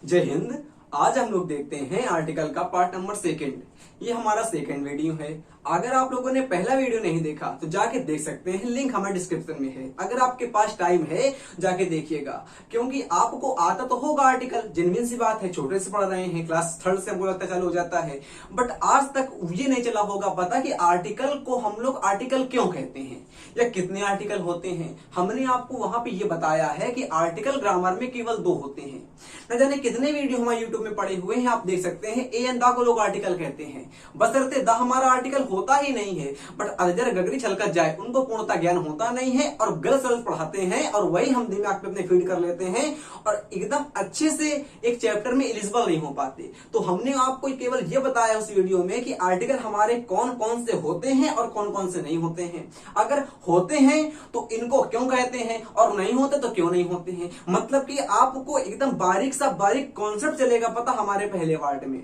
जय हिंद। आज हम लोग देखते हैं आर्टिकल का पार्ट नंबर 2। ये हमारा 2nd वीडियो है। अगर आप लोगों ने पहला वीडियो नहीं देखा तो जाके देख सकते हैं, लिंक हमारे डिस्क्रिप्शन में है। अगर आपके पास टाइम है जाके देखिएगा, क्योंकि आपको आता तो होगा आर्टिकल, जेन्युइन सी बात है, छोटे से पढ़ रहे हैं, क्लास 3rd से हमको लगता चालू हो जाता है। बट आज तक ये नहीं चला होगा पता कि आर्टिकल को हम लोग आर्टिकल क्यों कहते हैं या कितने आर्टिकल होते हैं। हमने आपको वहां पे ये बताया है कि आर्टिकल ग्रामर में केवल 2 होते हैं। न जाने कितने वीडियो हमारे यूट्यूब में पड़े हुए हैं, आप देख सकते हैं। ए एंड द को लोग आर्टिकल कहते हैं, बशर्ते द हमारा आर्टिकल होता ही नहीं है। बट अजर गगरी छलकत जाए, उनको पूर्णता ज्ञान होता नहीं है और गलत सलत पढ़ाते हैं, और वही हम दिमाग पे अपने फीड कर लेते हैं और एकदम अच्छे से एक चैप्टर में एलिजिबल नहीं हो पाते। तो हमने आपको केवल ये बताया उस वीडियो में कि आर्टिकल हमारे कौन कौन से होते हैं और कौन कौन से नहीं होते हैं। अगर होते हैं तो इनको क्यों कहते हैं और नहीं होते तो क्यों नहीं होते हैं। मतलब कि आपको एकदम बारीक सा बारीक कॉन्सेप्ट चलेगा पता हमारे पहले पार्ट में।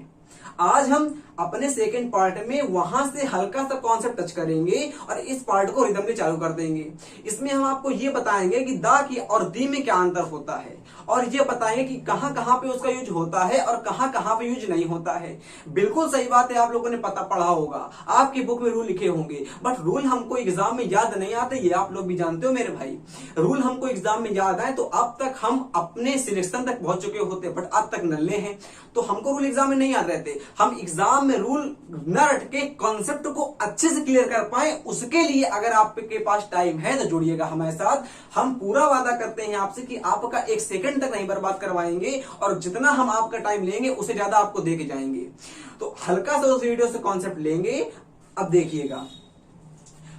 आज हम अपने 2nd पार्ट में वहां से हल्का सा कॉन्सेप्ट टच करेंगे और इस पार्ट को रिदम में चालू कर देंगे। इसमें हम आपको ये बताएंगे कि दा की और दी में क्या अंतर होता है, और ये बताएंगे कि कहां कहां पे उसका यूज होता है और कहां कहां पे यूज नहीं होता है। बिल्कुल सही बात है, आप लोगों ने पता पढ़ा होगा, आपकी बुक में रूल लिखे होंगे, बट रूल हमको एग्जाम में याद नहीं आते। ये आप लोग भी जानते हो मेरे भाई, रूल हमको एग्जाम में याद आए तो अब तक हम अपने सिलेक्शन तक पहुंच चुके होते, बट अब तक नल्ले हैं तो हमको रूल एग्जाम में नहीं याद रहते। हम एग्जाम में रूल न रट के कॉन्सेप्ट को अच्छे से क्लियर कर पाए, उसके लिए अगर आपके पास टाइम है तो जुड़िएगा हमारे साथ। हम पूरा वादा करते हैं आपसे कि आपका 1 सेकंड तक नहीं बर्बाद करवाएंगे, और जितना हम आपका टाइम लेंगे उससे ज्यादा आपको दे के जाएंगे। तो हल्का सा उस वीडियो से कॉन्सेप्ट लेंगे। अब देखिएगा,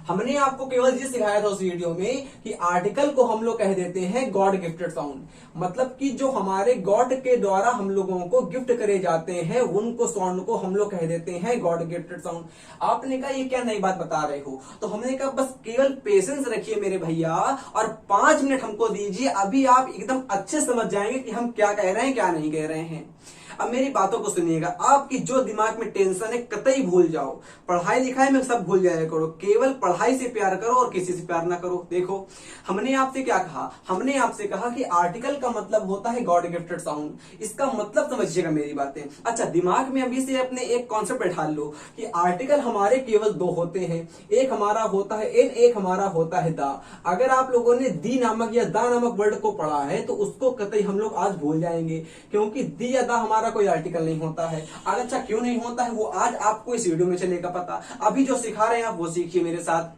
हमने आपको केवल ये सिखाया था उस वीडियो में कि आर्टिकल को हम लोग कह देते हैं गॉड गिफ्टेड साउंड। मतलब कि जो हमारे गॉड के द्वारा हम लोगों को गिफ्ट करे जाते हैं उनको साउंड को हम लोग कह देते हैं गॉड गिफ्टेड साउंड। आपने कहा ये क्या नई बात बता रहे हो, तो हमने कहा बस केवल पेशेंस रखिए मेरे भैया और 5 मिनट हमको दीजिए, अभी आप एकदम अच्छे समझ जाएंगे कि हम क्या कह रहे हैं क्या नहीं कह रहे हैं। अब मेरी बातों को सुनिएगा, आपकी जो दिमाग में टेंशन है कतई भूल जाओ, पढ़ाई लिखाई में सब भूल जाया करो, केवल पढ़ाई से प्यार करो और किसी से प्यार ना करो। देखो हमने आपसे क्या कहा, हमने आपसे कहा कि आर्टिकल का मतलब होता है गॉड गिफ्टेड साउंड। इसका मतलब समझिएगा मेरी बातें। अच्छा, दिमाग में अभी से अपने एक कॉन्सेप्ट बैठा लो कि आर्टिकल हमारे केवल 2 होते हैं, एक हमारा होता है एन, एक हमारा होता है दा। अगर आप लोगों ने दी नामक या दा नामक वर्ड को पढ़ा है तो उसको कतई हम लोग आज भूल जाएंगे, क्योंकि दी या दा हमारा कोई आर्टिकल नहीं होता है। अच्छा, क्यों नहीं होता है वो आज आपको इस वीडियो में चलेगा पता। अभी जो सिखा रहे हैं आप वो सीखिए मेरे साथ।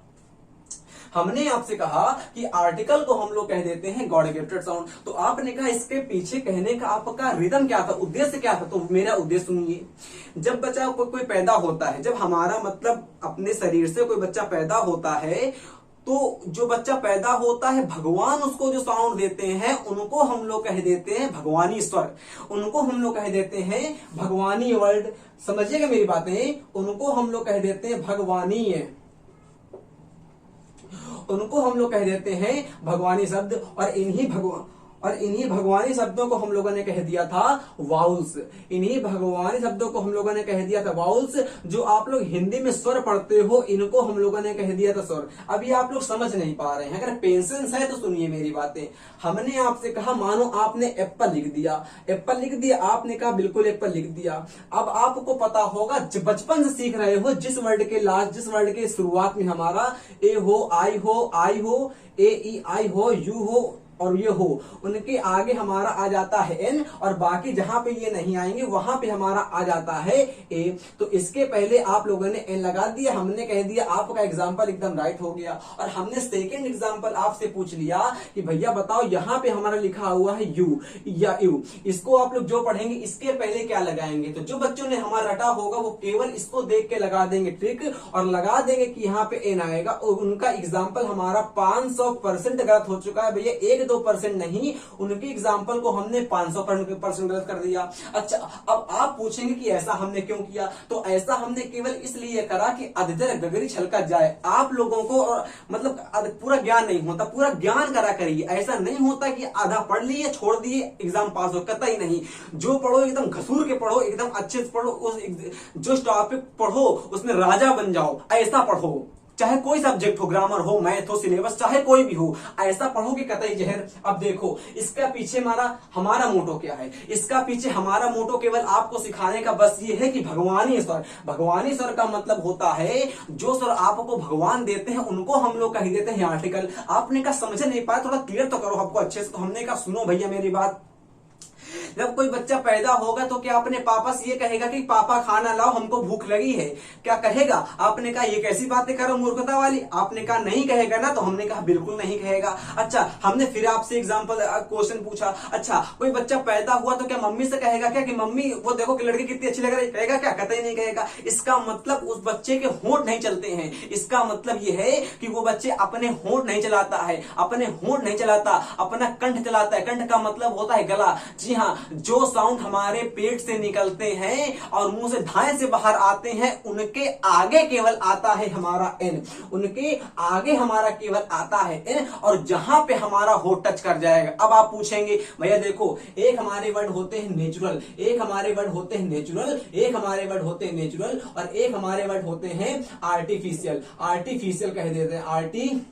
हमने आपसे कहा कि आर्टिकल को हम लोग कह देते हैं गॉड गिफ्टेड साउंड। तो आपने कहा इसके पीछे कहने का आपका रिदम क्या था, उद्देश्य क्या था। तो मेरा उद्देश्य सुनिए, जब बच्चा कोई पैदा होता है, जब हमारा मतलब अपने शरीर से कोई बच्चा पैदा होता है, तो जो बच्चा पैदा होता है भगवान उसको जो साउंड देते हैं उनको हम लोग कह देते हैं भगवानी स्वर, उनको हम लोग कह देते हैं भगवानी वर्ड। समझिएगा मेरी बातें, उनको हम लोग कह देते हैं भगवानी, उनको हम लोग कह देते हैं भगवानी शब्द। और इन्हीं भगवानी शब्दों को हम लोगों ने कह दिया था वाउल्स। इन्हीं भगवानी शब्दों को हम लोगों ने कह दिया था वाउल्स। जो आप लोग हिंदी में स्वर पढ़ते हो इनको हम लोगों ने कह दिया था स्वर। अभी आप लोग समझ नहीं पा रहे हैं, अगर पेशेंस है तो सुनिए मेरी बातें। हमने आपसे कहा, मानो आपने एप्पल लिख दिया, एप्पल लिख दिया, आपने कहा बिल्कुल एप्पल लिख दिया। अब आपको पता होगा, बचपन से सीख रहे हो, जिस वर्ड के लास्ट, जिस वर्ड के शुरुआत में हमारा ए हो, आई हो, ए ई आई हो, यू हो और ये हो, उनके आगे हमारा आ जाता है एन, और बाकी जहां पे ये नहीं आएंगे वहां पे हमारा आ जाता है ए। तो इसके पहले आप लोगों ने एन लगा दिया, हमने कह दिया आपका एग्जाम्पल एकदम राइट हो गया। और हमने 2nd एग्जाम्पल आपसे पूछ लिया कि भैया बताओ यहाँ पे हमारा लिखा हुआ है यू या यू, इसको आप लोग जो पढ़ेंगे इसके पहले क्या लगाएंगे। तो जो बच्चों ने हमारा रटा होगा वो केवल इसको देख के लगा देंगे ट्रिक, और लगा देंगे कि यहाँ पे एन आएगा, और उनका एग्जाम्पल हमारा 500% गलत हो चुका है भैया। 1-2% नहीं, उनके एग्जाम्पल को हमने 500% गलत कर दिया। अच्छा, अब आप पूछेंगे कि ऐसा हमने क्यों किया। तो ऐसा हमने केवल इसलिए करा कि अधजर गगरी छलकत जाए, आप लोगों को मतलब पूरा ज्ञान नहीं होता, पूरा ज्ञान करा करिए। ऐसा नहीं होता कि आधा पढ़ लिए छोड़ दिए एग्जाम पास हो, कतई नहीं। जो पढ़ो एकदम घसूर के पढ़ो, एकदम अच्छे से पढ़ो, उस जो टॉपिक पढ़ो उसमें राजा बन जाओ, ऐसा पढ़ो। चाहे कोई सब्जेक्ट हो, ग्रामर हो, मैथ हो, सिलेबस चाहे कोई भी हो, ऐसा पढ़ो कि कतई जहर। अब देखो इसका पीछे हमारा मोटो क्या है, इसका पीछे हमारा मोटो केवल आपको सिखाने का बस ये है कि भगवानी स्वर। भगवानी स्वर का मतलब होता है जो स्वर आपको भगवान देते हैं उनको हम लोग कह देते हैं आर्टिकल। आपने कहा समझ नहीं पाया, थोड़ा क्लियर तो करो आपको अच्छे से। तो हमने कहा सुनो भैया मेरी बात, जब कोई बच्चा पैदा होगा तो क्या अपने पापा से ये कहेगा कि पापा खाना लाओ हमको भूख लगी है, क्या कहेगा? आपने कहा ये कैसी बातें करो मूर्खता वाली, आपने कहा नहीं कहेगा ना, तो हमने कहा बिल्कुल नहीं कहेगा। अच्छा हमने फिर आपसे एग्जांपल क्वेश्चन पूछा, अच्छा कोई बच्चा पैदा हुआ तो क्या मम्मी से कहेगा क्या कि मम्मी वो देखो कि लड़की कितनी अच्छी लग रही है, कहेगा क्या? कतई नहीं कहेगा। इसका मतलब उस बच्चे के होंठ नहीं चलते हैं, इसका मतलब ये है कि वो बच्चे अपने होंठ नहीं चलाता है, अपने होंठ नहीं चलाता, अपना कंठ चलाता है। कंठ का मतलब होता है गला। जी हाँ, जो साउंड हमारे पेट से निकलते हैं और मुंह से धाए से बाहर आते हैं उनके आगे केवल आता है हमारा एन, उनके आगे हमारा केवल आता है एन, और जहां पे हमारा होठ टच कर जाएगा। अब आप पूछेंगे भैया देखो एक हमारे वर्ड होते हैं नेचुरल, एक हमारे वर्ड होते हैं नेचुरल, एक हमारे वर्ड होते हैं नेचुरल, और एक हमारे वर्ड होते हैं आर्टिफिशियल। आर्टिफिशियल कह देते हैं,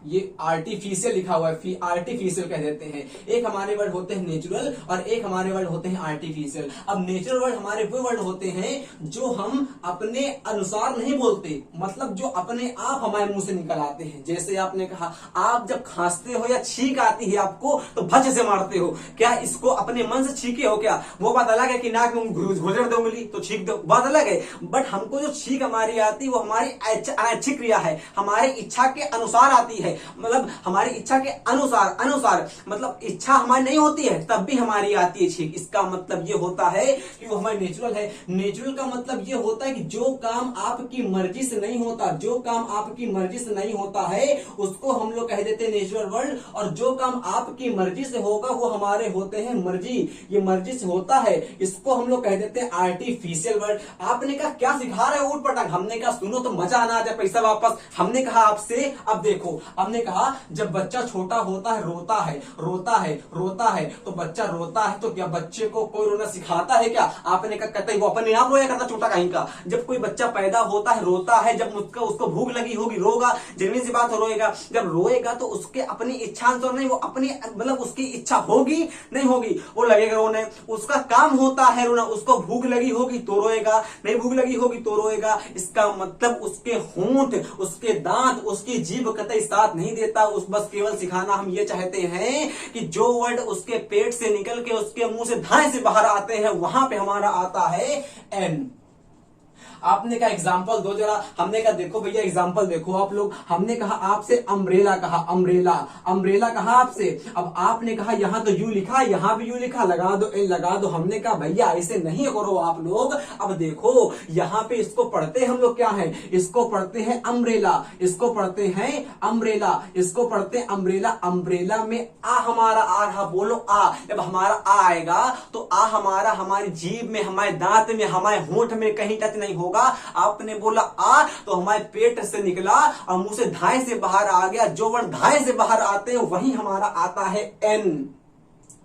ये आर्टिफिशियल लिखा हुआ है, आर्टिफिशियल कह देते हैं। एक हमारे वर्ड होते हैं नेचुरल और एक हमारे वर्ड होते हैं आर्टिफिशियल। अब नेचुरल वर्ड हमारे वो वर्ड होते हैं जो हम अपने अनुसार नहीं बोलते, मतलब जो अपने आप हमारे मुंह से निकल आते हैं। जैसे आपने कहा आप जब खांसते हो या छींक आती है आपको तो भज से मारते हो, क्या इसको अपने मन से छींके हो क्या? वो बात अलग है कि नाक में घुसर दो उंगली तो छींक दो, बात अलग है। बट हमको जो छींक हमारी आती है वो हमारी ऐच्छिक क्रिया है, हमारी इच्छा के अनुसार आती है, मतलब हमारी इच्छा के अनुसार मतलब इच्छा हमारी नहीं होती है तब भी हमारी आती है छींक। इसका मतलब ये होता है कि वो हमारी नेचुरल है। नेचुरल का मतलब ये होता है कि जो काम आपकी मर्जी से नहीं होता, जो काम आपकी मर्जी से नहीं होता है उसको हम लोग कह देते हैं नेचुरल वर्ड, और जो काम आपकी मर्जी से होगा वो हमारे होते हैं मर्जी। ये मर्जी से होता है, इसको हम लोग कह देते हैं आर्टिफिशियल वर्ड। आपने कहा क्या सिखा रहे हो ऊट पटांग, हमने कहा सुनो तो मजा आना आ जाए पैसा वापस। हमने कहा आपसे, अब देखो हमने कहा जब बच्चा छोटा होता है रोता है तो बच्चा रोता है तो क्या बच्चे को कोई रोना सिखाता है क्या? आपने कहा कतई, वो अपने आप रोया करता छोटा कहीं का। जब कोई बच्चा पैदा होता है रोता है, जब उसको भूख लगी होगी रोगा, जेन्युइन सी बात रोएगा। जब रोएगा तो उसके अपनी इच्छा अनुसार नहीं, वो अपनी मतलब उसकी इच्छा होगी नहीं होगी वो लगेगा रोने, उसका काम होता है रोना। उसको भूख लगी होगी तो रोएगा, नहीं भूख लगी होगी तो रोएगा। इसका मतलब उसके होंठ, उसके दांत, उसकी जीभ कतई साथ नहीं देता। उस बस केवल सिखाना हम ये चाहते हैं कि जो वर्ड उसके पेट से निकल के उसके मुंह से धाए से बाहर आते हैं वहां पे हमारा आता है एन। आपने कहा एग्जाम्पल दो जरा, हमने कहा देखो भैया एग्जाम्पल देखो आप लोग। हमने कहा आपसे अम्ब्रेला कहा, अम्ब्रेला कहा आपसे। अब आपने कहा यहां तो यू लिखा, यहां भी यू लिखा, लगा दो एन लगा दो। हमने कहा भैया ऐसे नहीं करो आप लोग। अब देखो यहाँ पे इसको पढ़ते हैं हम लोग क्या है, इसको पढ़ते हैं अम्ब्रेला, इसको पढ़ते हैं अम्ब्रेला, इसको पढ़ते हैं अम्ब्रेला। अम्ब्रेला में आ हमारा आ रहा, बोलो आ। जब हमारा आ आएगा तो आ हमारा हमारी जीभ में, हमारे दांत में, हमारे होंठ में कहीं टच नहीं होगा। आपने बोला आ तो हमारे पेट से निकला और मुंह से धाए से बाहर आ गया। जो वर्ड धाए से बाहर आते हैं वही हमारा आता है एन।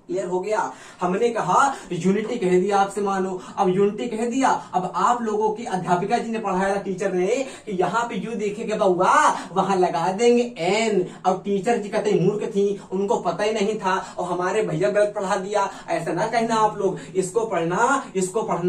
क्लियर हो गया? हमने कहा यूनिटी कह दिया आपसे, मानो अब यूनिटी कह दिया। अब आप लोगों की अध्यापिका जी ने पढ़ाया था टीचर ने कि यहाँ पे यू देखेगा बाबा वहां लगा देंगे एन। अब टीचर जी कतई मूर्ख थी, उनको पता ही नहीं था और हमारे भैया गलत पढ़ा दिया। ऐसा ना कहना आप लोग, इसको पढ़ना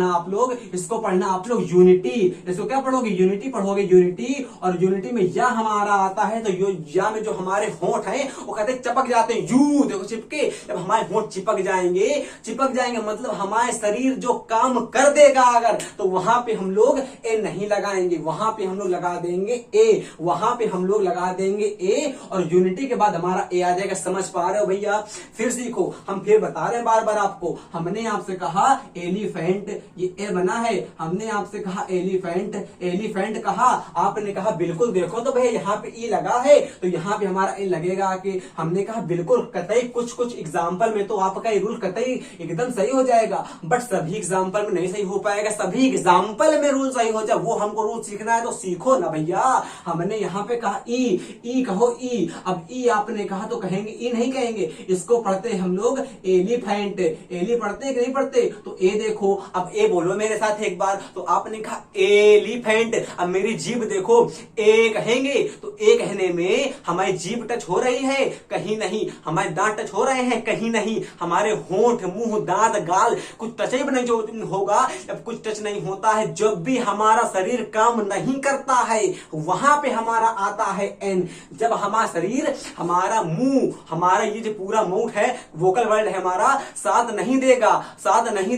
आप लोग, इसको पढ़ना आप लोग यूनिटी। इसको क्या पढ़ोगे? यूनिटी पढ़ोगे, यूनिटी। और यूनिटी में या हमारा आता है तो या में जो हमारे होंठ है वो कहते चपक जाते हैं, यू देखो चिपके। जब हमारे होंठ चिपक जाएंगे मतलब हमारे शरीर जो काम कर देगा अगर, तो वहां पे हम लोग ए नहीं लगाएंगे, वहां पे हम लोग लगा देंगे ए, वहां पे हम लोग लगा देंगे ए। और यूनिटी के बाद हमारा ए आ जाएगा। समझ पा रहे हो भैया? फिर सीखो, हम फिर बता रहे हैं बार बार आपको। हमने आपसे कहा एलिफेंट, ये ए बना है। हमने आपसे कहा एलिफेंट कहा, आपने कहा बिल्कुल। देखो तो भैया यहाँ पे ई लगा है तो यहाँ पे हमारा ए लगेगा कि हमने कहा बिल्कुल कतई। कुछ एग्जाम्पल में तो आपका ये रूल कतई एकदम सही हो जाएगा। बट सभी एग्जाम्पल में नहीं सही हो पाएगा, सभी एग्जाम्पल में रूल सही हो जाए, वो हमको रूल सीखना है तो सीखो ना भैया। हमने यहाँ पे कहा ई कहो ई, अब ई आपने कहा तो कहेंगे ई नहीं कहेंगे, इसको पढ़ते हैं हम लोग एलिफेंट। एली पढ़ते हैं कि नहीं पढ़ते? तो ए देखो, अब ए बोलो मेरे साथ एक बार। तो आपने कहा एलिफेंट, अब मेरी जीभ देखो, ए कहेंगे तो ए कहने में हमारी जीभ टच हो रही है? कहीं नहीं। हमारे दांत टच हो रहे हैं? कहीं नहीं। हमारे होंठ, मुंह, दांत, गाल कुछ टच ही नहीं जो होगा, अब कुछ टच नहीं होता है। जब भी हमारा शरीर काम नहीं करता है वहां पे हमारा आता है एन। जब हमारा शरीर, हमारा मुंह, हमारा ये जो पूरा माउथ है, वोकल वर्ड है हमारा, साथ नहीं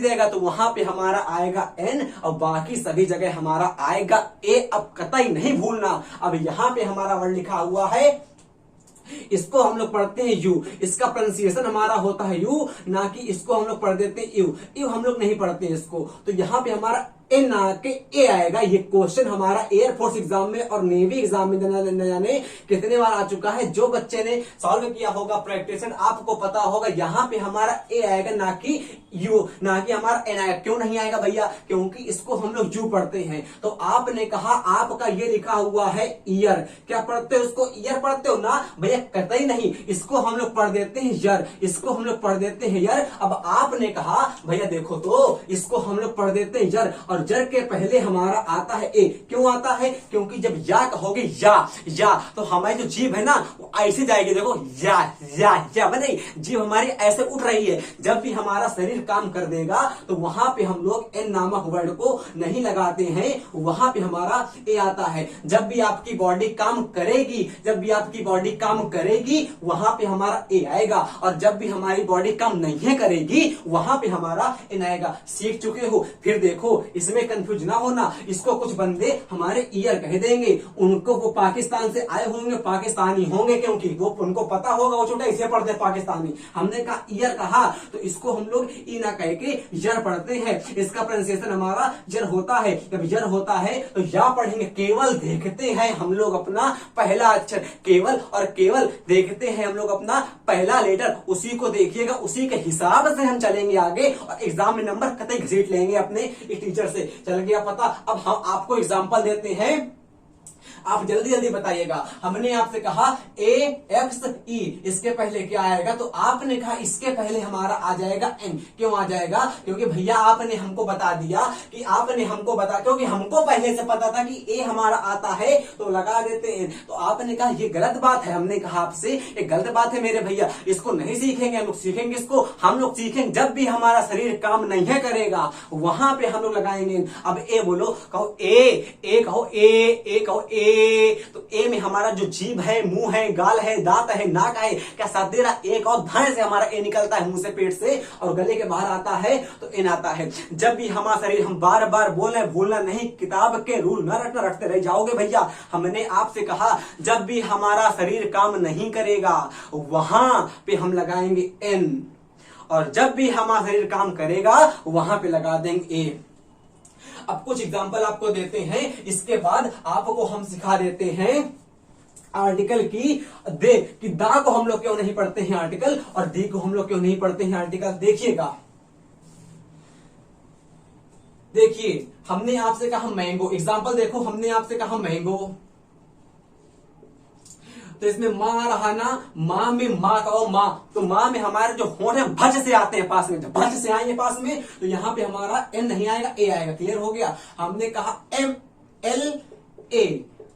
देगा तो वहां पे हमारा आएगा एन और बाकी सभी जगह हमारा आएगा ए। अब कतई नहीं भूलना। अब यहां पे हमारा वर्ड लिखा हुआ है, इसको हम लोग पढ़ते हैं यू, इसका प्रोनाउंसिएशन हमारा होता है यू, ना कि इसको हम लोग पढ़ देते हैं यू। यू हम लोग नहीं पढ़ते हैं इसको। तो यहां पे हमारा ए ना के ए आएगा। ये क्वेश्चन हमारा एयरफोर्स एग्जाम में और नेवी एग्जाम में न जाने कितने बार आ चुका है। जो बच्चे ने सॉल्व किया होगा प्रैक्टिसन, आपको पता होगा यहाँ पे हमारा ए आएगा ना कि यू, ना कि हमारा एन आएगा। क्यों नहीं आएगा भैया? क्योंकि इसको हम लोग यू पढ़ते हैं। तो आपने कहा आपका ये लिखा हुआ है ईयर, क्या पढ़ते हो उसको? ईयर पढ़ते हो ना भैया? कतई नहीं, इसको हम लोग पढ़ देते हैं यर, इसको हम लोग पढ़ देते हैं यर। अब आपने कहा भैया देखो तो इसको हम लोग पढ़ देते हैं यर, और जर के पहले हमारा आता है ए। क्यों आता है? क्योंकि जब या कहोगे या तो हमारी जो जीभ है ना वो ऐसे जाएगी। देखो या बने, जीभ हमारी ऐसे उठ रही है। जब भी हमारा शरीर काम कर देगा तो वहां पे हम लोग एन नामक वर्ड को नहीं लगाते हैं, वहां पे हमारा ए आता है। जब भी आपकी बॉडी काम करेगी, वहां पे हमारा ए आएगा, और जब भी हमारी बॉडी काम नहीं करेगी वहां पे हमारा एन आएगा। सीख चुके हो? फिर देखो, इसमें कंफ्यूज ना होना। इसको कुछ बंदे हमारे ईयर कह देंगे, उनको वो पाकिस्तान से आए होंगे, पाकिस्तानी होंगे, क्योंकि वो उनको पता होगा वो छोटा इसे पढ़ते पाकिस्तानी। हमने कहा ईयर कहा तो इसको हम लोग ई ना कह के यर पढ़ते हैं। इसका प्रोनाउंसिएशन हमारा यर होता है। जब यर होता है तो या पढ़ेंगे। केवल देखते हैं हम लोग अपना पहला अक्षर, केवल और केवल देखते हैं हम लोग अपना पहला लेटर, उसी को देखिएगा, उसी के हिसाब से हम चलेंगे आगे और एग्जाम में नंबर कतई घसीट लेंगे अपने टीचर से। चल गया पता? अब हम आपको एग्जांपल देते हैं, आप जल्दी जल्दी बताइएगा। हमने आपसे कहा ए एक्स ई, इसके पहले क्या आएगा? तो आपने कहा इसके पहले हमारा आ जाएगा एन। क्यों आ जाएगा? क्योंकि भैया आपने हमको बता दिया कि क्योंकि हमको पहले से पता था कि ए हमारा आता है तो लगा देते एन। तो आपने कहा ये गलत बात है। हमने कहा आपसे ये गलत बात है मेरे भैया, इसको नहीं सीखेंगे हम लोग। सीखेंगे इसको, हम लोग सीखेंगे जब भी हमारा शरीर काम नहीं करेगा वहां पे हम लोग लगाएंगे। अब ए बोलो, कहो ए कहो ए कहो ए। तो ए में हमारा जो जीभ है, मुंह है, गाल है, दांत है, नाक है, क्या साथ दे रहा? एक और धान से हमारा ए निकलता है, मुंह से, पेट से, और गले के बाहर आता है तो एन आता है। जब भी हमारा शरीर, हम बार बार बोल रहे, भूलना नहीं, किताब के रूल न रटना, रटते रह जाओगे भैया। हमने आपसे कहा जब भी हमारा शरीर काम नहीं करेगा वहां पे हम लगाएंगे एन, और जब भी हमारा शरीर काम करेगा वहां पे लगा देंगे ए। अब कुछ एग्जांपल आपको देते हैं, इसके बाद आपको हम सिखा देते हैं आर्टिकल की दे कि दा को हम लोग क्यों नहीं पढ़ते हैं आर्टिकल, और दी को हम लोग क्यों नहीं पढ़ते हैं आर्टिकल। देखिएगा, देखिए हमने आपसे कहा मैंगो, एग्जांपल देखो, हमने आपसे कहा मैंगो, तो इसमें माँ रहा ना, माँ में माँ कहो माँ, तो माँ में हमारे जो होंठ है भज से आते हैं पास में, जब भज से आएंगे पास में तो यहाँ पे हमारा एन नहीं आएगा, ए आएगा। क्लियर हो गया? हमने कहा एम एल ए,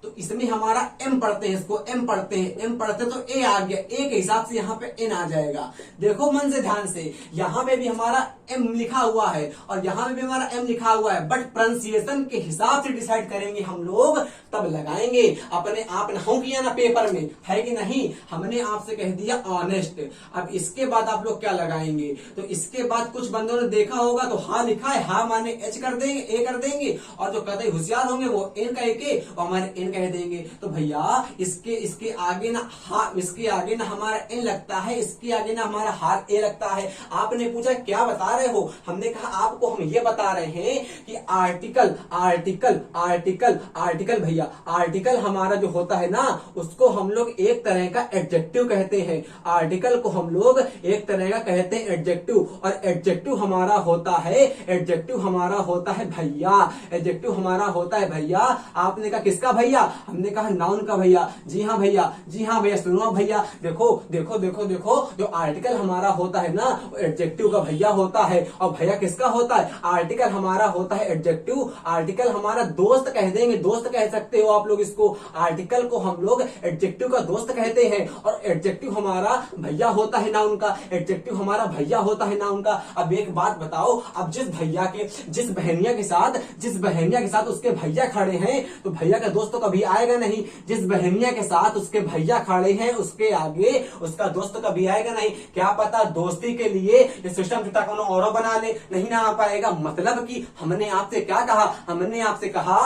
तो इसमें हमारा एम पढ़ते हैं, इसको एम पढ़ते हैं, एम पढ़ते तो ए आ गया, ए के हिसाब से यहाँ पे एन आ जाएगा। देखो मन से ध्यान से, यहाँ पे भी हमारा एम लिखा हुआ है और यहाँ पे भी हमारा एम लिखा हुआ है, बट प्रोनाउंसिएशन के हिसाब से डिसाइड करेंगे हम लोग, तब लगाएंगे। अपने आप ने हो किया ना पेपर में, है कि नहीं? हमने आपसे कह दिया ऑनेस्ट। अब इसके बाद आप लोग क्या लगाएंगे? तो इसके बाद कुछ बंदों ने देखा होगा तो हाँ लिखा है, हाँ माने एच कर देंगे, ए कर देंगे, और जो कतई होशियार होंगे वो एन कह के और हमारे एन कह देंगे। तो भैया इसके आगे ना इसके आगे ना हमारा एन लगता है, इसके आगे ना हमारा हाथ ए लगता है। आपने पूछा क्या बता रहे हो, हमने कहा आपको हम ये बता रहे हैं कि आर्टिकल आर्टिकल आर्टिकल आर्टिकल भैया आर्टिकल हमारा जो होता है ना उसको हम लोग एक तरह का एडजेक्टिव कहते हैं। आर्टिकल को हम लोग एक तरह का कहते हैं एडजेक्टिव, और एडजेक्टिव हमारा होता है, एडजेक्टिव हमारा होता है भैया, एडजेक्टिव हमारा होता है भैया। आपने कहा किसका भैया, हमने कहा नाउन का भैया। जी हाँ भैया, जी हाँ भैया, सुनो भैया, देखो देखो देखो देखो, जो आर्टिकल हमारा होता है ना वो एडजेक्टिव का भैया होता है। और भैया किसका होता है, आर्टिकल हमारा होता है एडजेक्टिव। आर्टिकल हमारा दोस्त कह देंगे, दोस्त कह सकते हो आप लोग इसको। आर्टिकल को हम लोग एडजेक्टिव का दोस्त कहते हैं, और एडजेक्टिव हमारा भैया होता है नाउन का, एडजेक्टिव हमारा भैया होता है नाउन का। अब एक बात बताओ, अब जिस बहनिया के साथ उसके भैया खड़े हैं तो भैया का दोस्त तो कभी आएगा नहीं। जिस बहनिया के साथ उसके भैया खड़े हैं उसके आगे उसका दोस्त कभी आएगा नहीं। क्या पता दोस्ती के लिए ये सिस्टम जुटा और बना ले, नहीं ना आ पाएगा। मतलब कि हमने आपसे क्या कहा, हमने आपसे कहा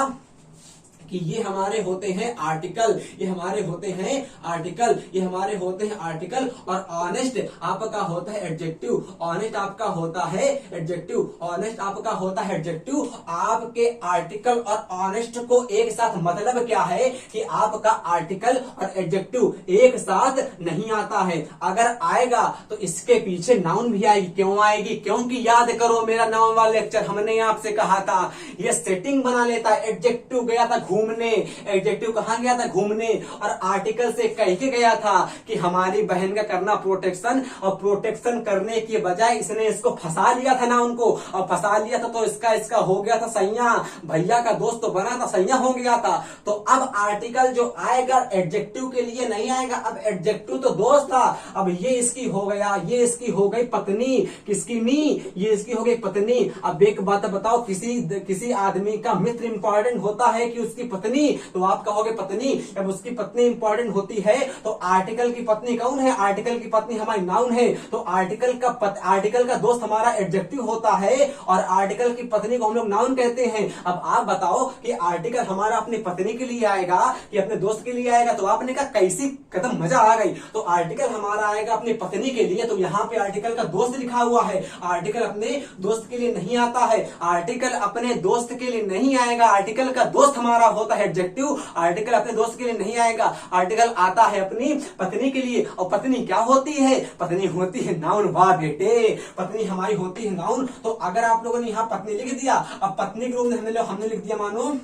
कि ये हमारे होते हैं आर्टिकल, ये हमारे होते हैं आर्टिकल, ये हमारे होते हैं आर्टिकल। और ऑनेस्ट आपका होता है एडजेक्टिव, ऑनेस्ट आपका होता है एडजेक्टिव, ऑनेस्ट आपका होता है एडजेक्टिव। आपके आर्टिकल और ऑनेस्ट को एक साथ मतलब क्या है कि आपका आर्टिकल और एडजेक्टिव एक साथ नहीं आता है। अगर आएगा तो इसके पीछे नाउन भी आएगी। क्यों आएगी, क्योंकि याद करो मेरा नाउन वाला लेक्चर, हमने आपसे कहा था ये सेटिंग बना लेता है। एडजेक्टिव गया था घूमने, एडजेक्टिव कहां गया था, घूमने, और आर्टिकल से कह के गया था कि हमारी बहन का करना प्रोटेक्शन, और प्रोटेक्शन करने की बजाय इसने इसको फंसा लिया था ना उनको, और फंसा लिया था तो इसका हो गया था सैया, भैया का दोस्त तो बना था, सैया हो गया था। तो अब आर्टिकल जो आएगा एडजेक्टिव के लिए नहीं आएगा। अब एडजेक्टिव तो दोस्त था, अब ये इसकी हो गया, ये इसकी हो गई पत्नी, किसकी नी, ये इसकी हो गई पत्नी। अब एक बात बताओ, किसी आदमी का मित्र इंपॉर्टेंट होता है कि उसकी पत्नी, तो आप कहोगे पत्नी। जब उसकी पत्नी इंपॉर्टेंट होती है तो आर्टिकल की पत्नी कौन है, आर्टिकल की पत्नी हमारी नाउन है। तो आर्टिकल का दोस्त हमारा एडजेक्टिव होता है, और आर्टिकल की पत्नी को हम लोग नाउन कहते हैं। अब आप बताओ कि आर्टिकल हमारा अपनी पत्नी के लिए आएगा कि अपने दोस्त के लिए आएगा, तो आपने कहा कैसी कदम मजा आ गई। तो आर्टिकल हमारा आएगा अपनी पत्नी के लिए, तो यहाँ पे आर्टिकल का दोस्त लिखा हुआ है। आर्टिकल अपने दोस्त के लिए नहीं आता है, आर्टिकल अपने दोस्त के लिए नहीं आएगा। आर्टिकल का दोस्त हमारा होता है एडजेक्टिव, आर्टिकल अपने दोस्त के लिए नहीं आएगा। आर्टिकल आता है अपनी पत्नी के लिए, और पत्नी क्या होती है, पत्नी होती है नाउन। वाह बेटे, पत्नी हमारी होती है नाउन। तो अगर आप लोगों ने यहाँ पत्नी लिख दिया, अब पत्नी के रूप में हमने लिख दिया, मानो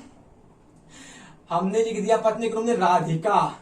हमने लिख दिया पत्नी के रूप में राधिका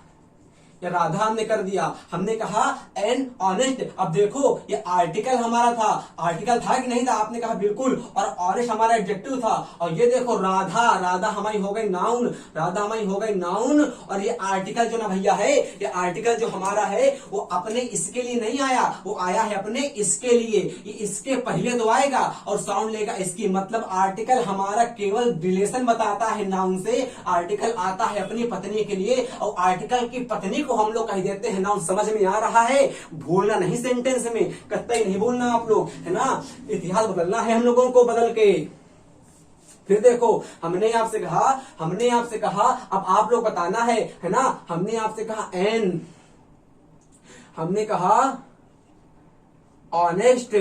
या राधा हमने कर दिया। हमने कहा एन ऑनेस्ट। अब देखो ये आर्टिकल हमारा था, आर्टिकल था कि नहीं था, आपने कहा बिल्कुल, और ऑनेस्ट हमारा एडजेक्टिव था। और ये देखो राधा, राधा हमारी हो गई नाउन, राधा हमारी हो गई नाउन। और ये आर्टिकल जो ना भैया है, ये आर्टिकल जो हमारा है वो अपने इसके लिए नहीं आया, वो आया है अपने इसके लिए। ये इसके पहले तो आएगा और साउंड लेगा इसकी। मतलब आर्टिकल हमारा केवल रिलेशन बताता है नाउन से। आर्टिकल आता है अपनी पत्नी के लिए, और आर्टिकल की पत्नी को हम लोग कह देते हैं नाउन। समझ में आ रहा है, भूलना नहीं, सेंटेंस में कतई नहीं भूलना आप लोग, है ना। इतिहास बदलना है हम लोगों को, बदल के। फिर देखो हमने आपसे कहा अब आप लोग बताना है ना। हमने आपसे कहा एन, हमने कहा ऑनेस्ट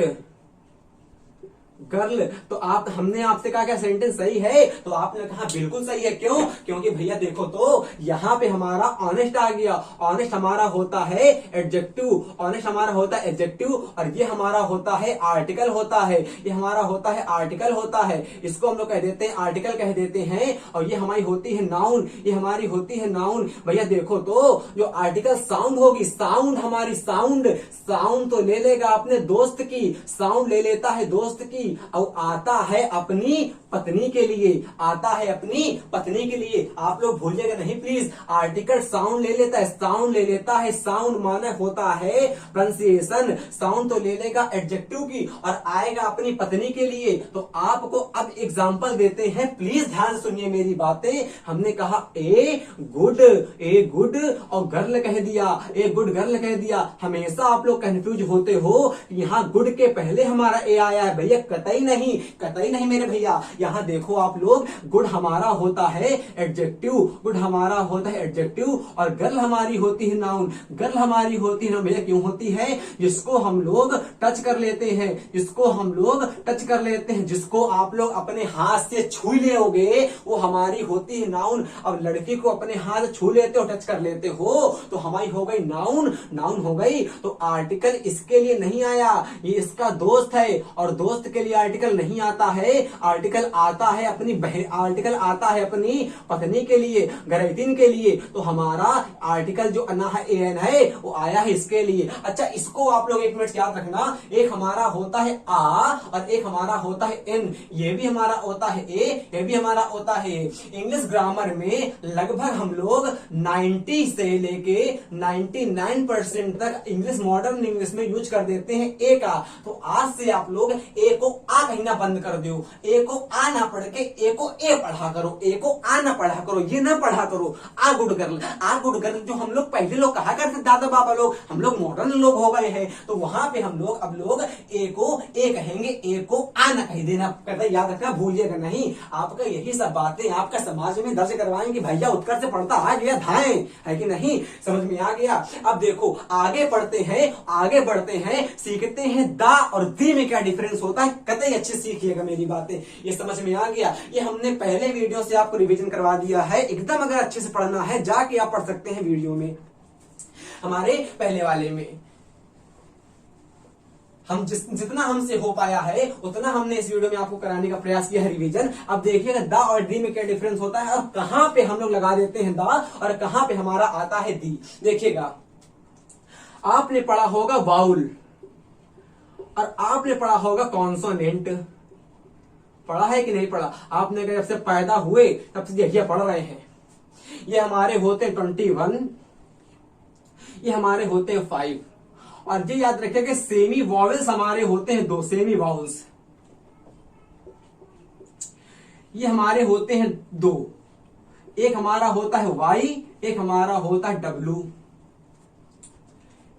गर्ल, तो हमने आपसे कहा क्या सेंटेंस सही है, तो आपने कहा बिल्कुल सही है। क्यों, क्योंकि भैया देखो तो यहाँ पे हमारा ऑनेस्ट आ गया। ऑनेस्ट हमारा होता है एडजेक्टिव, ऑनेस्ट हमारा होता है एडजेक्टिव, और ये हमारा होता है आर्टिकल होता है, ये हमारा होता है आर्टिकल होता है। इसको हम लोग कह देते हैं आर्टिकल कह देते हैं, और ये हमारी होती है नाउन, ये हमारी होती है नाउन। भैया देखो तो जो आर्टिकल साउंड होगी, साउंड हमारी साउंड तो ले लेगा अपने दोस्त की, साउंड ले लेता है दोस्त की, और आता है अपनी पत्नी के लिए, आता है अपनी पत्नी के लिए। आप लोग भूलिएगा नहीं प्लीज, आर्टिकल साउंड ले लेता है, साउंड ले लेता है। साउंड माने होता है प्रोनाउंसिएशन, साउंड तो ले लेगा एडजेक्टिव की और आएगा अपनी पत्नी के लिए। तो आपको अब एग्जांपल देते हैं, प्लीज ध्यान सुनिए मेरी बातें। हमने कहा ए गुड और गर्ल कह दिया, ए गुड गर्ल कह दिया। हमेशा आप लोग कंफ्यूज होते हो, यहाँ गुड के पहले हमारा ए आया है। भैया कतई नहीं, कतई नहीं मेरे भैया। यहाँ देखो आप लोग, गुड हमारा होता है एडजेक्टिव, गुड हमारा होता है एडजेक्टिव, और गर्ल हमारी होती है नाउन। गर्ल हमारी होती है ना भैया, क्यों होती है? जिसको हम लोग टच कर लेते हैं, जिसको हम लोग टच कर लेते हैं, जिसको आप लोग अपने हाथ से छू लोगे, वो हमारी होती है नाउन। अब लड़की को अपने हाथ छू लेते हो, टच कर लेते हो, तो हमारी हो गई नाउन, नाउन हो गई। तो आर्टिकल इसके लिए नहीं आया, ये इसका दोस्त है, और दोस्त के लिए आर्टिकल नहीं आता है। आर्टिकल आता है अपनी बहन, आर्टिकल आता है अपनी पत्नी के लिए, घरैतीन के लिए। तो हमारा आर्टिकल जो अना है एन है, वो आया है इसके लिए। अच्छा, इसको आप लोग एक मिनट याद रखना, एक हमारा होता है आ और एक हमारा होता है एन। ये भी हमारा होता है ए, ये भी हमारा होता है। इंग्लिश ग्रामर में लगभग हम लोग 90 से लेके 99% तक इंग्लिश मॉडर्न इंग्लिश में यूज कर देते हैं ए का। तो आज से आप लोग ए को आ कहना बंद कर दो, ए को आ ना पढ़ के ए को ए पढ़ा करो, ए को आ ना पढ़ा करो, ये ना पढ़ा करो। आ गुड गर्ल, आ गुड गर्ल जो हम लोग पहले लोग कहा करते दादा बाबा लोग, हम लोग मॉडर्न लोग हो गए हैं, तो वहां पे हम लोग अब लोग ए को ए कहेंगे, ए को आ ना कह देना। कहते याद रखना, भूलिएगा नहीं। आपका यही सब बातें आपका समाज में दर्ज करवाएंगे, भैया उत्कर्ष से पढ़ता आ गया धाए, है कि नहीं? समझ में आ गया? अब देखो आगे पढ़ते हैं, आगे बढ़ते हैं, सीखते हैं दा और दी में क्या डिफरेंस होता है। कतई अच्छे सीखिएगा मेरी बातें, ये समझ में आ गया? ये हमने पहले वीडियो से आपको रिवीजन करवा दिया है एकदम। अगर अच्छे से पढ़ना है जाके आप पढ़ सकते हैं वीडियो में, हमारे पहले वाले में। हम जितना हमसे हो पाया है उतना हमने इस वीडियो में आपको कराने का प्रयास किया है रिवीजन। अब देखिएगा दा और दी में क्या डिफरेंस होता है, और कहां पे हम लोग लगा देते हैं दा और कहां पे हमारा आता है दी। देखिएगा, आपने पढ़ा होगा वाउल और आपने पढ़ा होगा कॉन्सोनेंट। पढ़ा है कि नहीं पढ़ा? आपने जब से पैदा हुए तब से देखिए पढ़ रहे हैं। ये हमारे होते 21, ये हमारे होते 5, और ये याद रखिए कि सेमी वॉवेल्स हमारे होते हैं 2 सेमी वॉवेल्स, ये हमारे होते हैं 2। एक हमारा होता है वाई, एक हमारा होता है डब्लू।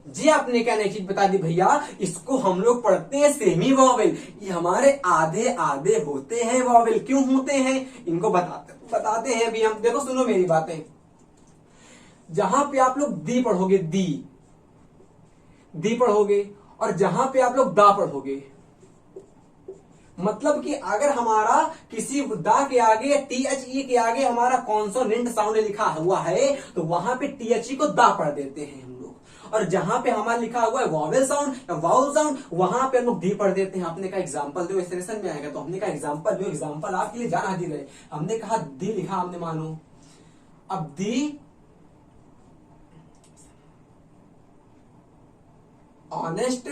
जी आपने क्या नई चीज बता दी भैया, इसको हम लोग पढ़ते हैं सेमी वॉवेल। ये हमारे आधे आधे होते हैं वॉवेल। क्यों होते हैं इनको बताते हैं भी हम। देखो सुनो मेरी बातें, जहां पे आप लोग दी पढ़ोगे, दी पढ़ोगे, और जहां पे आप लोग दा पढ़ोगे, मतलब कि अगर हमारा किसी दा के आगे या THE के आगे हमारा कॉन्सोनेंट साउंड लिखा हुआ है, तो वहां पे THE को दा पढ़ देते हैं हम लोग। और जहां पे हमारा लिखा हुआ है वॉवेल साउंड या वाउल साउंड, वहां पे हम लोग दी पढ़ देते हैं। आपने कहा एग्जाम्पल दो, इस सेशन में आएगा तो हमने कहा एग्जाम्पल दो। एग्जाम्पल आपके लिए जान हाजिर है। हमने कहा दी लिखा हमने, मानो अब दी ऑनेस्ट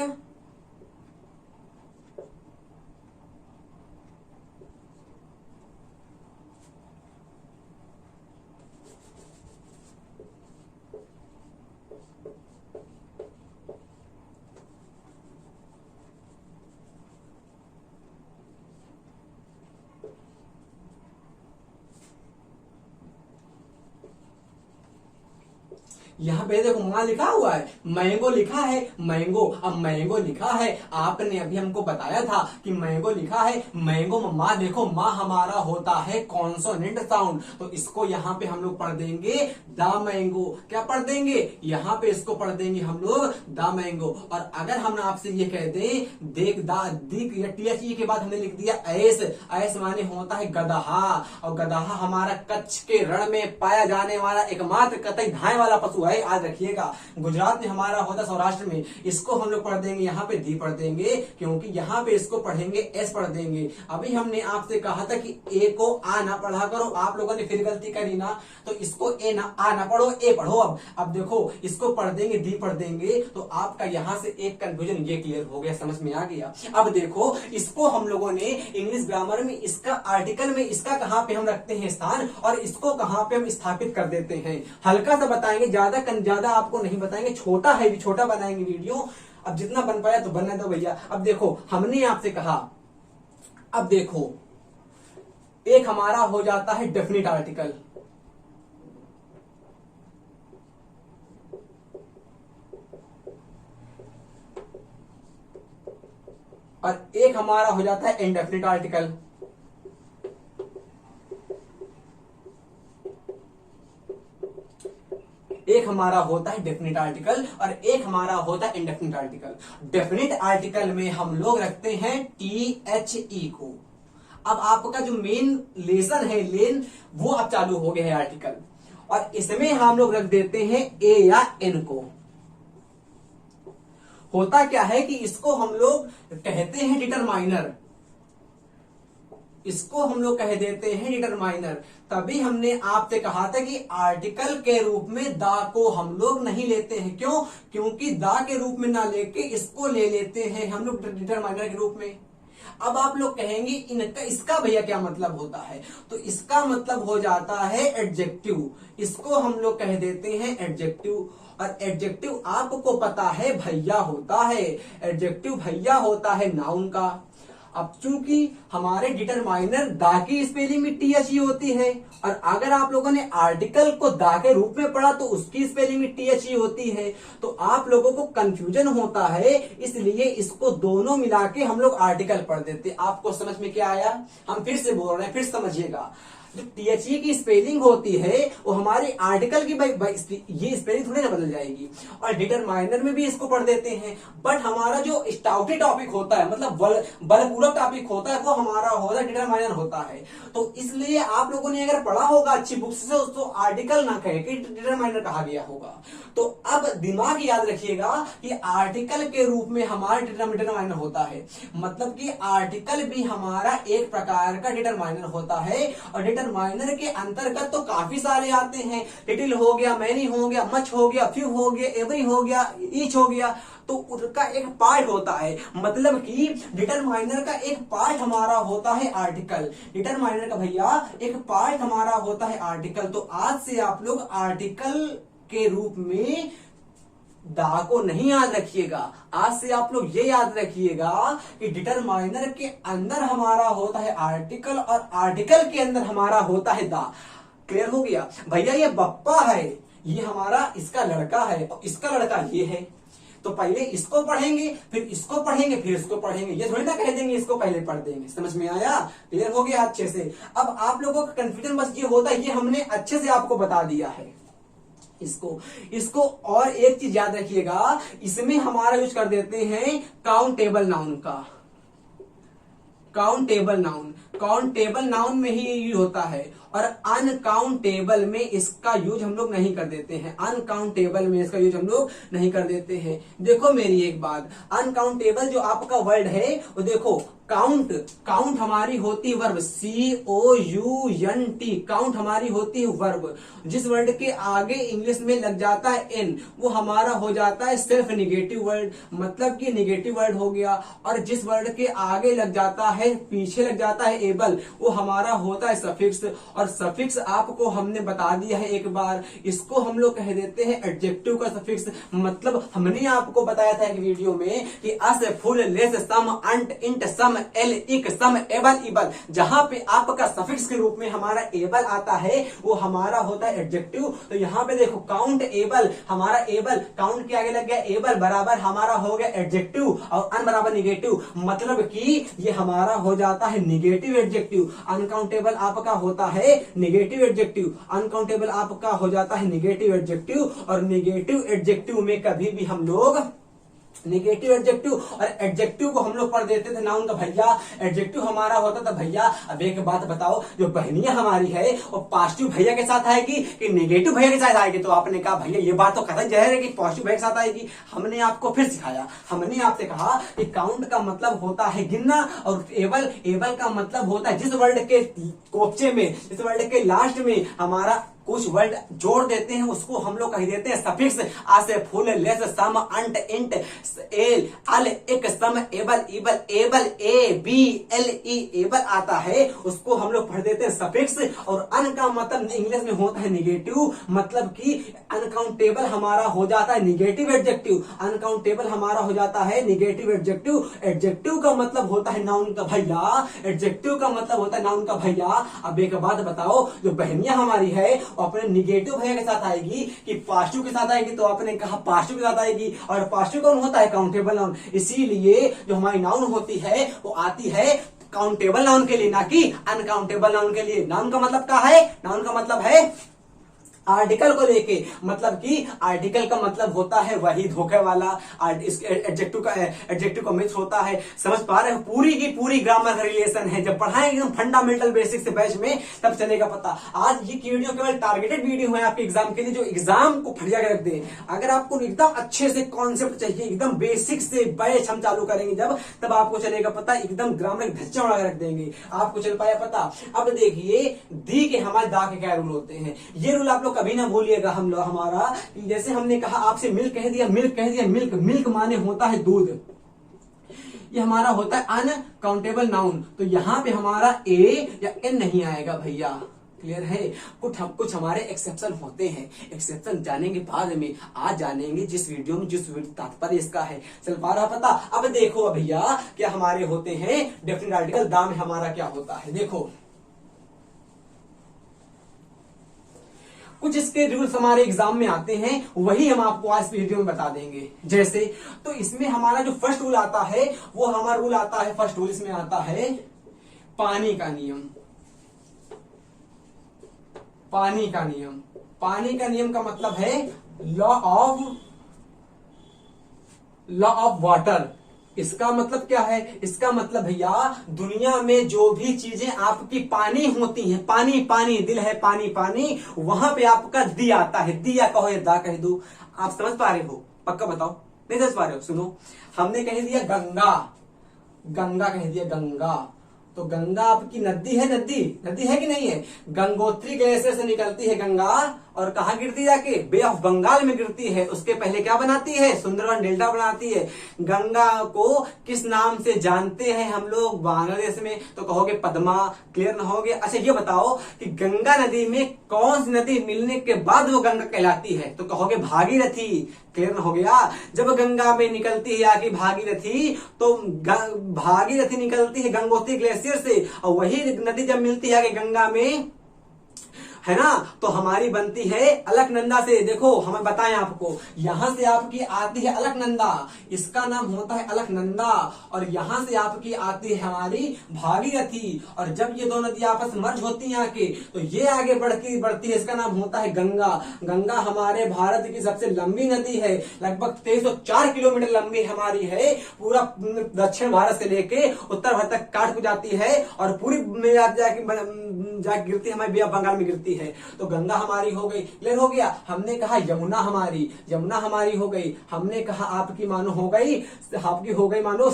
यहाँ पे देखो माँ लिखा हुआ है, मैंगो लिखा है, मैंगो। अब मैंगो लिखा है, आपने अभी हमको बताया था कि मैंगो लिखा है, मैंगो में माँ देखो, माँ हमारा होता है कॉन्सोनेंट साउंड, तो इसको यहाँ पे हम लोग पढ़ देंगे द मैंगो। क्या पढ़ देंगे? यहाँ पे इसको पढ़ देंगे हम लोग द मैंगो। और अगर हम आपसे ये कह दें देख दा दिक या THE के बाद हमने लिख दिया ऐस, ऐस माने होता है गदहा, और गदहा हमारा कच्छ के रण में पाया जाने वाला एकमात्र कतई धाए वाला पशु है। आज रखिएगा, गुजरात में हमारा होता, सौराष्ट्र में इसको हम लोग पढ़ देंगे यहाँ पे दी पढ़ देंगे, क्योंकि यहाँ पे इसको पढ़ेंगे एस पढ़ देंगे। अभी हमने आपसे कहा था कि ए को आ ना पढ़ा करो, आप लोगों ने फिर गलती करी ना, तो इसको ए ना आ ना पढ़ो, ए पढ़ो। अब देखो इसको पढ़ देंगे दी पढ़ देंगे, तो आपका यहाँ से एक कंफ्यूजन ये क्लियर हो गया, समझ में आ गया। अब देखो इसको हम लोगों ने इंग्लिश ग्रामर में इसका आर्टिकल में इसका कहां पे हम रखते हैं स्थान, और इसको कहां पे हम स्थापित कर देते हैं। हल्का सा बताएंगे, ज्यादा आपको नहीं बताएंगे, छोटा है भी छोटा बनाएंगे वीडियो। अब जितना बन पाया तो बनने दो भैया। अब देखो हमने आपसे कहा, अब देखो एक हमारा हो जाता है डेफिनिट आर्टिकल, और एक हमारा हो जाता है इंडेफिनिट आर्टिकल। एक हमारा होता है डेफिनिट आर्टिकल और एक हमारा होता है इंडेफिनिट आर्टिकल। डेफिनिट आर्टिकल में हम लोग रखते हैं THE को। अब आपका जो मेन लेसन है लेन वो अब चालू हो गया है आर्टिकल, और इसमें हम लोग रख देते हैं A या N को। होता क्या है कि इसको हम लोग कहते हैं डिटरमाइनर, इसको हम लोग कह देते हैं डिटरमाइनर। तभी हमने आपसे कहा था कि आर्टिकल के रूप में दा को हम लोग नहीं लेते हैं। क्यों? क्योंकि दा के रूप में ना लेके इसको ले लेते हैं हम लोग डिटरमाइनर के रूप में। अब आप लोग कहेंगे इनका इसका भैया क्या मतलब होता है? तो इसका मतलब हो जाता है एडजेक्टिव। इसको हम लोग कह देते हैं एडजेक्टिव। और एडजेक्टिव आपको पता है भैया होता है, एडजेक्टिव भैया होता है नाउन का। अब चूंकि हमारे डिटरमाइनर दा की स्पेलिंग में THE होती है, और अगर आप लोगों ने आर्टिकल को दा के रूप में पढ़ा तो उसकी स्पेलिंग में THE होती है, तो आप लोगों को कंफ्यूजन होता है, इसलिए इसको दोनों मिला के हम लोग आर्टिकल पढ़ देते। आपको समझ में क्या आया? हम फिर से बोल रहे हैं, फिर समझिएगा। जो THE की स्पेलिंग होती है वो हमारे आर्टिकल की ये स्पेलिंग थोड़ी ना बदल जाएगी, और डिटरमाइनर में भी इसको पढ़ देते हैं। बट हमारा जो स्टाउटी टॉपिक होता है, मतलब बलपूर्वक टॉपिक होता है, वो हमारा होता है डिटरमाइनर होता है। तो इसलिए आप लोगों ने अगर पढ़ा होगा अच्छी बुक से तो आर्टिकल ना कहे कि डिटरमाइनर कहा गया होगा। तो अब दिमाग याद रखिएगा कि आर्टिकल के रूप में हमारा डिटरमाइनर होता है, मतलब कि आर्टिकल भी हमारा एक प्रकार का डिटरमाइनर होता है। और डिटरमाइनर के अंतर्गत तो काफी सारे आते हैं, लिटिल हो गया, मैनी हो गया, मच हो गया, फ्यू हो गया, एवरी हो गया, ईच हो गया। तो उसका एक पार्ट होता है, मतलब कि डिटरमाइनर का एक पार्ट हमारा होता है आर्टिकल। डिटरमाइनर का भैया एक पार्ट हमारा होता है आर्टिकल। तो आज से आप लोग आर्टिकल के रूप में दा को नहीं याद रखिएगा। आज से आप लोग ये याद रखिएगा कि डिटरमाइनर के अंदर हमारा होता है आर्टिकल, और आर्टिकल के अंदर हमारा होता है दा। क्लियर हो गया भैया? ये बप्पा है, ये हमारा इसका लड़का है, और इसका लड़का ये है। तो पहले इसको पढ़ेंगे, फिर इसको पढ़ेंगे, फिर इसको पढ़ेंगे। ये थोड़ी ना कह देंगे इसको पहले पढ़ देंगे। समझ में आया? क्लियर हो गया अच्छे से? अब आप लोगों का कंफ्यूजन बस ये होता है, ये हमने अच्छे से आपको बता दिया है। इसको और एक चीज याद रखिएगा, इसमें हमारा यूज कर देते हैं काउंटेबल नाउन का। काउंटेबल नाउन, काउंटेबल नाउन में ही यूज होता है, और अनकाउंटेबल में इसका यूज हम लोग नहीं कर देते हैं। अनकाउंटेबल में इसका यूज हम लोग नहीं कर देते हैं। देखो मेरी एक बात, अनकाउंटेबल जो आपका वर्ड है वो देखो, काउंट, काउंट हमारी होती है वर्ब, COUNT, काउंट हमारी होती है वर्ब। जिस वर्ड के आगे इंग्लिश में लग जाता है N, वो हमारा हो जाता है सेल्फ निगेटिव वर्ड, मतलब कि निगेटिव वर्ड हो गया। और जिस वर्ड के आगे लग जाता है, पीछे लग जाता है एबल, वो हमारा होता है सफिक्स। और सफिक्स आपको हमने बता दिया है एक बार, इसको हम लोग कह देते हैं एडजेक्टिव का सफिक्स। मतलब हमने आपको बताया था एक वीडियो में कि अस, फुल, लेस, सम, अंट, इंट, सम, एल, इक, सम, एबल, इबल, जहां पे आपका सफिक्स के रूप में हमारा एबल आता है वो हमारा होता है एडजेक्टिव। तो यहाँ पे देखो काउंट एबल, हमारा एबल काउंट के आगे लग गया एबल, बराबर हमारा हो गया एडजेक्टिव, और अन बराबर निगेटिव, मतलब कि ये हमारा हो जाता है निगेटिव एडजेक्टिव। अनकाउंटेबल आपका होता है निगेटिव एडजेक्टिव, अनकाउंटेबल आपका हो जाता है निगेटिव एडजेक्टिव। और निगेटिव एडजेक्टिव में कभी भी हम लोग निगेटिव एडजेक्टिव और एडजेक्टिव को हम लोग पढ़ देते थे नाउन का भैया। एडजेक्टिव हमारा होता था भैया। अब एक बात बताओ, जो बहनियां हमारी है वो पॉजिटिव भैया के साथ आएगी कि निगेटिव भैया के साथ आएगी? तो आपने कहा भैया ये बात तो कतई जहर है कि पॉजिटिव भैया के साथ आएगी। हमने आपको फिर सिखाया, हमने आपसे कहा कि काउंट का मतलब होता है गिनना, और एबल, एबल का मतलब होता है जिस वर्ड के कोपचे में, जिस वर्ड के लास्ट में हमारा कुछ वर्ड जोड़ देते हैं उसको हम लोग कह देते हैं सफिक्स। आसे, फुल, लेस, सम, अंट, इंट, एल, अल, इक, सम, एबल, इबल, एबल, ए, बी, एल, ई, एबल आता है, उसको हम लोग पढ़ देते हैं सफिक्स। और अन का मतलब इंग्लिश में होता है निगेटिव, मतलब कि अनकाउंटेबल हमारा हो जाता है निगेटिव एडजेक्टिव। अनकाउंटेबल हमारा हो जाता है निगेटिव एडजेक्टिव। एडजेक्टिव का मतलब होता है नाउन का भैया, एडजेक्टिव का मतलब होता है नाउन का भैया। अब एक बात बताओ, जो बहनियां हमारी है वो अपने निगेटिव भैया के साथ आएगी कि पॉजिटिव के साथ आएगी, तो आपने कहा पॉजिटिव के साथ आएगी। और पॉजिटिव कौन होता है? Countable noun. इसीलिए जो हमारी नाउन होती है वो आती है काउंटेबल नाउन के लिए, ना कि अनकाउंटेबल नाउन के लिए। नाउन का मतलब क्या है? नाउन का मतलब है आर्टिकल को लेके, मतलब कि आर्टिकल का मतलब होता है वही धोखे वाला, एडजेक्टिव का मिक्स होता है। समझ पा रहे हो? पूरी की पूरी ग्रामर का रिलेशन है। जब पढ़ाएंगे एकदम फंडामेंटल बेसिक से बैच में तब चलेगा पता। आज ये वीडियो केवल टारगेटेड वीडियो है आपके एग्जाम के लिए, जो एग्जाम को फटिया के रख दे। अगर आपको एकदम अच्छे से कॉन्सेप्ट चाहिए, एकदम बेसिक से बैच हम चालू करेंगे जब, तब आपको चलेगा पता। एकदम ग्रामर धच्चा उड़ा के रख देंगे, आपको चल पाया पता। अब देखिए दी के हमारे दा के क्या रूल होते हैं, ये रूल आप लोग कभी ना भूलिएगा। हम लोग हमारा, जैसे हमने कहा आपसे मिल्क कह दिया, मिल्क कह दिया, मिल्क मिल्क माने होता है दूध, ये हमारा होता है अनकाउंटेबल नाउन। तो यहां पे हमारा ए या एन नहीं आएगा भैया, क्लियर है? कुछ हमारे एक्सेप्शन होते हैं, एक्सेप्शन जानेंगे बाद में, आज जानेंगे जिस वीडियो में, जिस तात्पर्य इसका है। चल पा रहा पता? अब देखो भैया क्या हमारे होते हैं डेफिनेट आर्टिकल। दा में हमारा क्या होता है, देखो कुछ इसके रूल्स हमारे एग्जाम में आते हैं, वही हम आपको आज वीडियो में बता देंगे। जैसे तो इसमें हमारा जो फर्स्ट रूल आता है वो हमारा रूल आता है, फर्स्ट रूल इसमें आता है पानी का नियम। पानी का नियम, पानी का नियम का मतलब है लॉ ऑफ वाटर। इसका मतलब क्या है? इसका मतलब भैया दुनिया में जो भी चीजें आपकी पानी होती हैं, पानी पानी, दिल है पानी पानी, वहां पे आपका दी आता है। दी या कहो या दा कह दो, आप समझ पा रहे हो? पक्का बताओ, नहीं समझ पा रहे हो? सुनो, हमने कह दिया गंगा, गंगा कह दिया गंगा, तो गंगा आपकी नदी है, नदी है कि नहीं है? गंगोत्री ग्लेशियर से निकलती है गंगा, और कहा गिरती जाके? बे ऑफ बंगाल में गिरती है। उसके पहले क्या बनाती है? सुंदरवन डेल्टा बनाती है। गंगा को किस नाम से जानते हैं हम लोग बांग्लादेश में? तो कहोगे पद्मा, क्लियर ना होगे? अच्छा ये बताओ कि गंगा नदी में कौन सी नदी मिलने के बाद वो गंगा कहलाती है? तो कहोगे भागीरथी, क्लियर ना हो गया? जब गंगा में निकलती है आगे भागीरथी, तो भागीरथी निकलती है गंगोत्री ग्लेशियर से, और वही नदी जब मिलती है आगे गंगा में, है ना, तो हमारी बनती है अलकनंदा से। देखो हमें बताएं आपको, यहां से आपकी आती है अलकनंदा, इसका नाम होता है अलकनंदा, और यहां से आपकी आती है हमारी भागीरथी। और जब ये दो नदी आपस में मर्ज होती हैं आके, तो ये आगे बढ़ती है, इसका नाम होता है गंगा। गंगा हमारे भारत की सबसे लंबी नदी है, लगभग 2304 किलोमीटर लंबी हमारी है। पूरा दक्षिण भारत से लेके उत्तर भारत तक काट को जाती है, और पूरी में जाके गिरती है, हमारे बे ऑफ बंगाल में गिरती है। तो गंगा हमारी हो गई, क्लियर हो गया? हमने कहा यमुना हमारी हो गई। हमने कहा आपकी हो गई मानो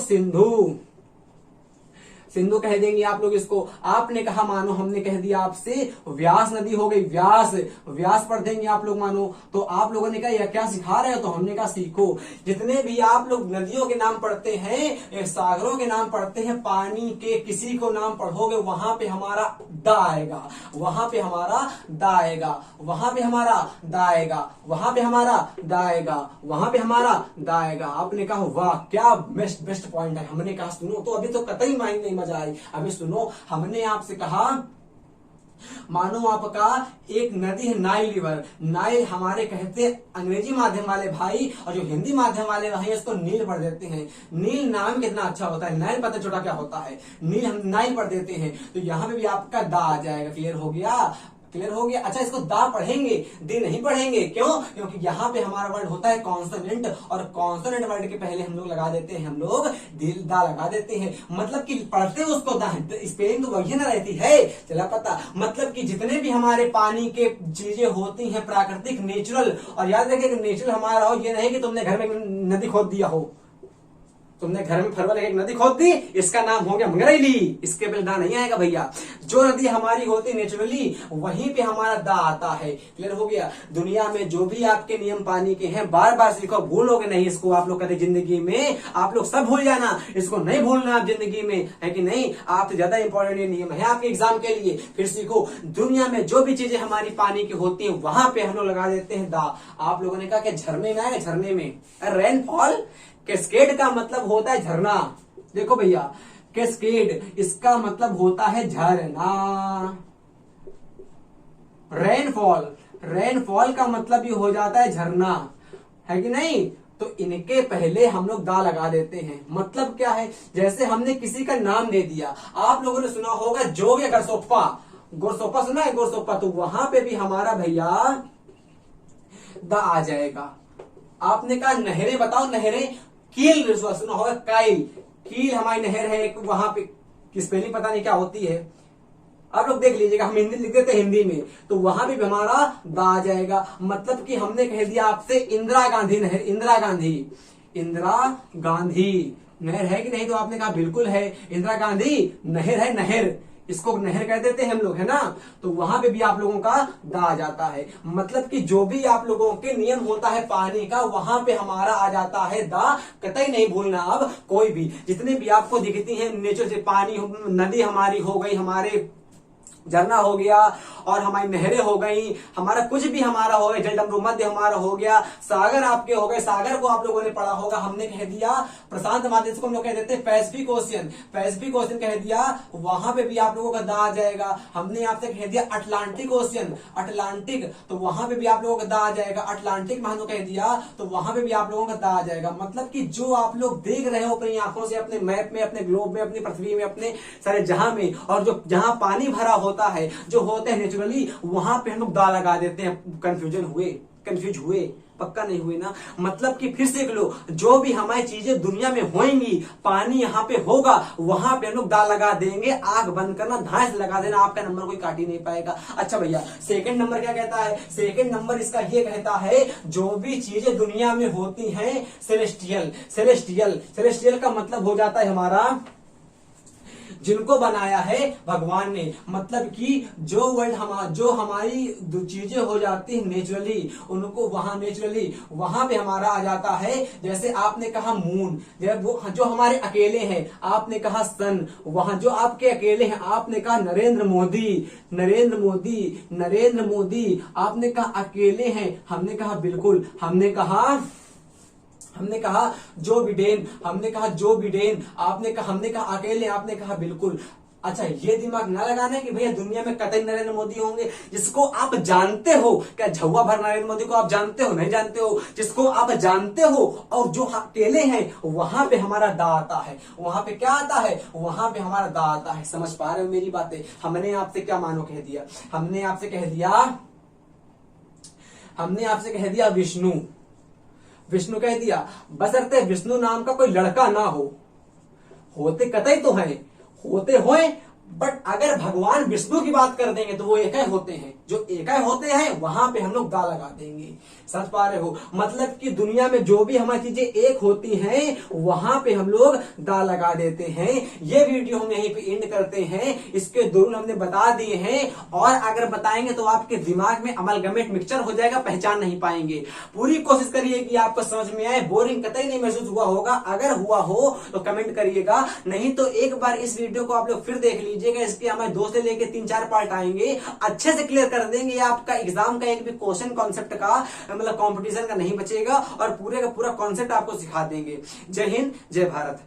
सिंधु कह देंगे आप लोग इसको। आपने कहा मानो, हमने कह दिया आपसे व्यास नदी हो गई, व्यास पढ़ देंगे आप लोग मानो। तो आप लोगों ने कहा यह क्या सिखा रहे हो? तो हमने कहा सीखो, जितने भी आप लोग नदियों के नाम पढ़ते हैं, सागरों के नाम पढ़ते हैं, पानी के किसी को नाम पढ़ोगे वहां पे हमारा दा आएगा, वहां पे हमारा दा आएगा, वहां पे हमारा दा आएगा, वहां पे हमारा दा आएगा, वहां पे हमारा दा आएगा। आपने कहा वाह क्या बेस्ट पॉइंट है। हमने कहा सुनो, तो अभी तो कतई माइंड नहीं मजा आई। अभी सुनो, हमने आपसे कहा मानो आपका एक नदी है नाइल रिवर। नाइल हमारे कहते हैं अंग्रेजी माध्यम वाले भाई, और जो हिंदी माध्यम वाले भाई इसको नील पढ़ देते हैं। नील नाम कितना अच्छा होता है, नाइल पता छोटा क्या होता है, नील हम नाइल पढ़ देते हैं। तो यहां पे भी आपका दा आ जाएगा, क्लियर हो गया? अच्छा इसको दा पढ़ेंगे, दे नहीं पढ़ेंगे, क्यों? क्योंकि यहाँ पे हमारा वर्ड होता है कॉन्सोनेंट, और कॉन्सोनेंट वर्ड के पहले हम लोग लगा देते हैं, हम लोग दा लगा देते हैं। मतलब कि पढ़ते उसको दा, स्पेलिंग तो वही ना रहती है, चला पता? मतलब कि जितने भी हमारे पानी के चीजें होती हैं प्राकृतिक, नेचुरल, और याद रखिए नेचुरल हमारा हो, ये नहीं कि तुमने घर में नदी खोद दिया हो, तुमने घर में फरवल एक नदी खोद दी, इसका नाम हो गया मंगरैली, इसके पहले दा नहीं आएगा भैया। जो नदी हमारी होती नेचुरली, वहीं पे हमारा दा आता है, क्लियर हो गया? दुनिया में जो भी आपके नियम पानी के हैं, बार बार सीखो, भूलोगे नहीं इसको। आप लोग कहते जिंदगी में आप लोग सब भूल जाना, इसको नहीं भूलना आप जिंदगी में, है कि नहीं? आप तो ज्यादा इंपॉर्टेंट ये नियम है आपके एग्जाम के लिए। फिर सीखो, दुनिया में जो भी चीजें हमारी पानी की होती है, वहां पे हम लोग लगा देते हैं दा। आप लोगों ने कहा कि झरने में आएगा, झरने में रेनफॉल, कैस्केड का मतलब होता है झरना। देखो भैया, कैस्केड इसका मतलब होता है झरना, रेनफॉल, रेनफॉल का मतलब ये हो जाता है झरना, है कि नहीं। तो इनके पहले हम लोग दा लगा देते हैं। मतलब क्या है, जैसे हमने किसी का नाम दे दिया, आप लोगों ने सुना होगा जोग या गरसोप्पा, गोरसोप्पा सुना है, गोरसोप्पा, तो वहां पे भी हमारा भैया दा आ जाएगा। आपने कहा नहरें बताओ, नहरें, कील सुना होगा, काइल, कील हमारी नहर है एक, वहां पे की स्पेलिंग पता नहीं क्या होती है, आप लोग देख लीजिएगा, हम हिंदी लिख देते हिंदी में, तो वहां भी हमारा दा आ जाएगा। मतलब कि हमने कह दिया आपसे इंदिरा गांधी नहर, इंदिरा गांधी, इंदिरा गांधी नहर है कि नहीं, तो आपने कहा बिल्कुल है, इंदिरा गांधी नहर है, नहर, इसको नहर कह देते हैं हम लोग, है ना। तो वहां पे भी आप लोगों का दा आ जाता है। मतलब कि जो भी आप लोगों के नियम होता है पानी का, वहां पे हमारा आ जाता है दा। कतई नहीं भूलना, अब कोई भी जितने भी आपको दिखती हैं नेचर से पानी, नदी हमारी हो गई, हमारे झरना हो गया, और हमारी नहरें हो गई, हमारा कुछ भी हमारा हो गया, जलडमरू मध्य हमारा हो गया, सागर आपके हो गए, सागर को आप लोगों ने पढ़ा होगा, हमने कह दिया प्रशांत महादेश को हम लोग कह देते हैं पैसिफिक ओशियन, पैसिफिक ओशियन कह दिया, वहां पे भी आप लोगों का दा आ जाएगा। हमने आपसे कह दिया अटलांटिक ओशियन, अटलांटिक, तो वहां पे भी आप लोगों का दा आ जाएगा। अटलांटिक में कह दिया तो वहां पे भी आप लोगों का दा आ जाएगा। मतलब कि जो आप लोग देख रहे हो अपनी आंखों से, अपने मैप में, अपने ग्लोब में, अपनी पृथ्वी में, अपने सारे जहां में, और जो जहां पानी भरा होता है, जो होते हैं नेचुरली, वहां पे हम लोग दा लगा देते हैं। कंफ्यूज हुए, पक्का नहीं हुए ना। मतलब कि फिर से लो, जो भी हमारी चीजें दुनिया में होंगी, पानी यहाँ पे होगा, वहां पे हम लोग दा लगा देंगे। आंख बंद करना, धांस लगा देना, आपका नंबर कोई काट ही नहीं पाएगा। अच्छा भैया, सेकंड नंबर क्या कहता है? सेकंड नंबर इसका ये कहता है, जो भी चीजें दुनिया में होती हैं सेलेस्टियल, सेलेस्टियल, सेलेस्टियल का मतलब हो जाता है हमारा जिनको बनाया है भगवान ने। मतलब कि जो वर्ल्ड जो हमारी चीजें हो जाती है नेचुरली, उनको वहां नेचुरली वहां पे हमारा आ जाता है। जैसे आपने कहा मून, जो हमारे अकेले हैं, आपने कहा सन, वहां जो आपके अकेले हैं, आपने कहा नरेंद्र मोदी, नरेंद्र मोदी, नरेंद्र मोदी, आपने कहा अकेले हैं, हमने कहा बिल्कुल, हमने कहा जो बिडेन, हमने कहा जो बिडेन, आपने कहा, हमने कहा अकेले, आपने कहा बिल्कुल। अच्छा, ये दिमाग ना लगाना कि भैया दुनिया में कतई नरेंद्र मोदी होंगे। जिसको आप जानते हो, क्या झुआ भर नरेंद्र मोदी को आप जानते हो? नहीं जानते हो। जिसको आप जानते हो और जो अकेले हैं, वहां पे हमारा दा आता है। वहां पे क्या आता है? वहां पे हमारा दा आता है। समझ पा रहे हो मेरी बातें? हमने आपसे क्या मानो कह दिया, हमने आपसे कह दिया विष्णु, विष्णु कह दिया, बशर्ते विष्णु नाम का कोई लड़का ना हो। होते कतई तो हैं, होते होए, बट अगर भगवान विष्णु की बात कर देंगे तो वो एक होते हैं। जो एक होते हैं वहां पे हम लोग दा लगा देंगे। समझ पा रहे हो? मतलब कि दुनिया में जो भी हमारी चीजें एक होती हैं, वहां पे हम लोग दा लगा देते हैं। ये वीडियो हम यहीं पे एंड करते हैं। इसके दो रूल हमने बता दिए हैं, और अगर बताएंगे तो आपके दिमाग में अमलगमेट मिक्सचर हो जाएगा, पहचान नहीं पाएंगे। पूरी कोशिश करिए कि आपको समझ में आए, बोरिंग कतई नहीं महसूस हुआ होगा। अगर हुआ हो तो कमेंट करिएगा, नहीं तो एक बार इस वीडियो को आप लोग फिर देख लीजिएगा। इसके हमारे 2 से लेके 3-4 पार्ट आएंगे, अच्छे से क्लियर कर देंगे। आपका एग्जाम का एक भी क्वेश्चन कॉन्सेप्ट का, मतलब कंपटीशन का नहीं बचेगा, और पूरे का पूरा कॉन्सेप्ट आपको सिखा देंगे। जय हिंद, जय भारत।